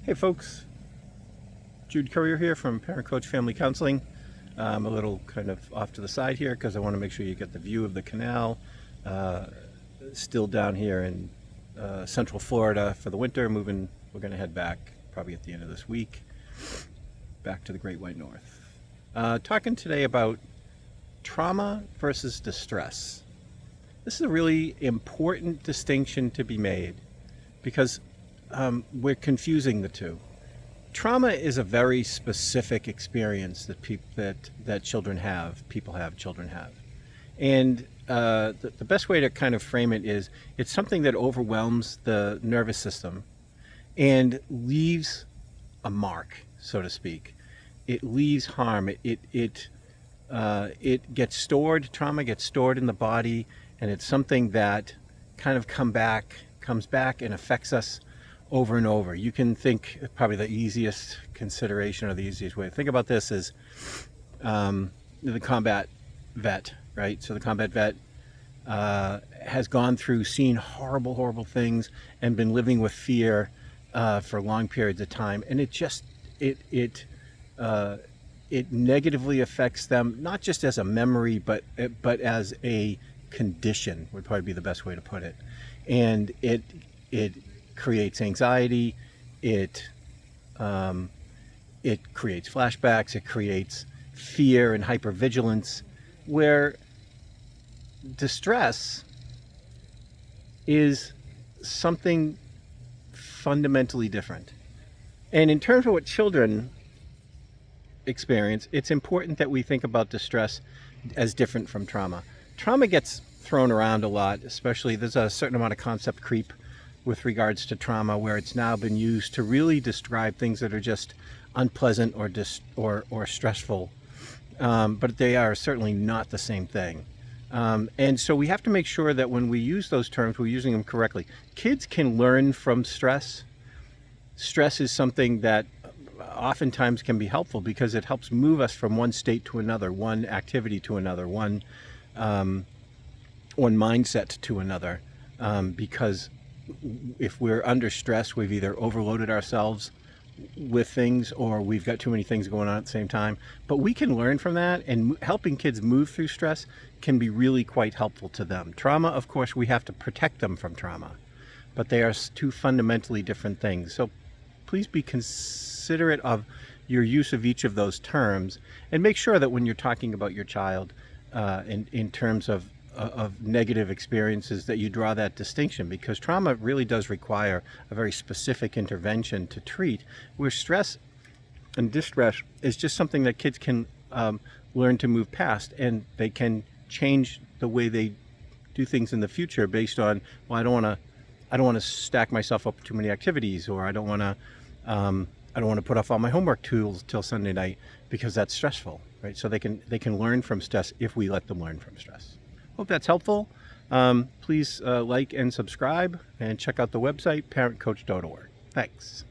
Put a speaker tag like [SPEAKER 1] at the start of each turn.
[SPEAKER 1] Hey folks, Jude Courier here from Parent Coach Family Counseling. I'm a little kind of off to the side here because I want to make sure you get the view of the canal. Still down here in Central Florida for the winter. We're going to head back probably at the end of this week, back to the Great White North. Talking today about trauma versus distress. This is a really important distinction to be made because we're confusing the two. Trauma is a very specific experience that children have, children have. And the best way to kind of frame it is it's something that overwhelms the nervous system and leaves a mark, so to speak. It leaves harm. It gets stored, trauma gets stored in the body, and it's something that kind of comes back and affects us over and over. You can think probably the easiest consideration or the easiest way to think about this is the combat vet, right? So the combat vet has gone through, seen horrible things and been living with fear for long periods of time. And it negatively affects them, not just as a memory, but as a condition would probably be the best way to put it. And it creates anxiety, it creates flashbacks, it creates fear and hypervigilance, where distress is something fundamentally different. And in terms of what children experience, it's important that we think about distress as different from trauma. Trauma gets thrown around a lot, especially there's a certain amount of concept creep with regards to trauma, where it's now been used to really describe things that are just unpleasant or stressful, but they are certainly not the same thing. And so we have to make sure that when we use those terms, we're using them correctly. Kids can learn from stress. Stress is something that oftentimes can be helpful because it helps move us from one state to another, one activity to another, one mindset to another, because if we're under stress, we've either overloaded ourselves with things or we've got too many things going on at the same time. But we can learn from that, and helping kids move through stress can be really quite helpful to them. Trauma, of course, we have to protect them from trauma, but they are two fundamentally different things. So please be considerate of your use of each of those terms, and make sure that when you're talking about your child in terms of negative experiences, that you draw that distinction, because trauma really does require a very specific intervention to treat, where stress and distress is just something that kids can learn to move past, and they can change the way they do things in the future based on, well, I don't want to stack myself up with too many activities, or I don't want to put off all my homework tools till Sunday night because that's stressful, right? So they can learn from stress if we let them learn from stress. Hope that's helpful. Please like and subscribe, and check out the website, parentcoach.org. Thanks.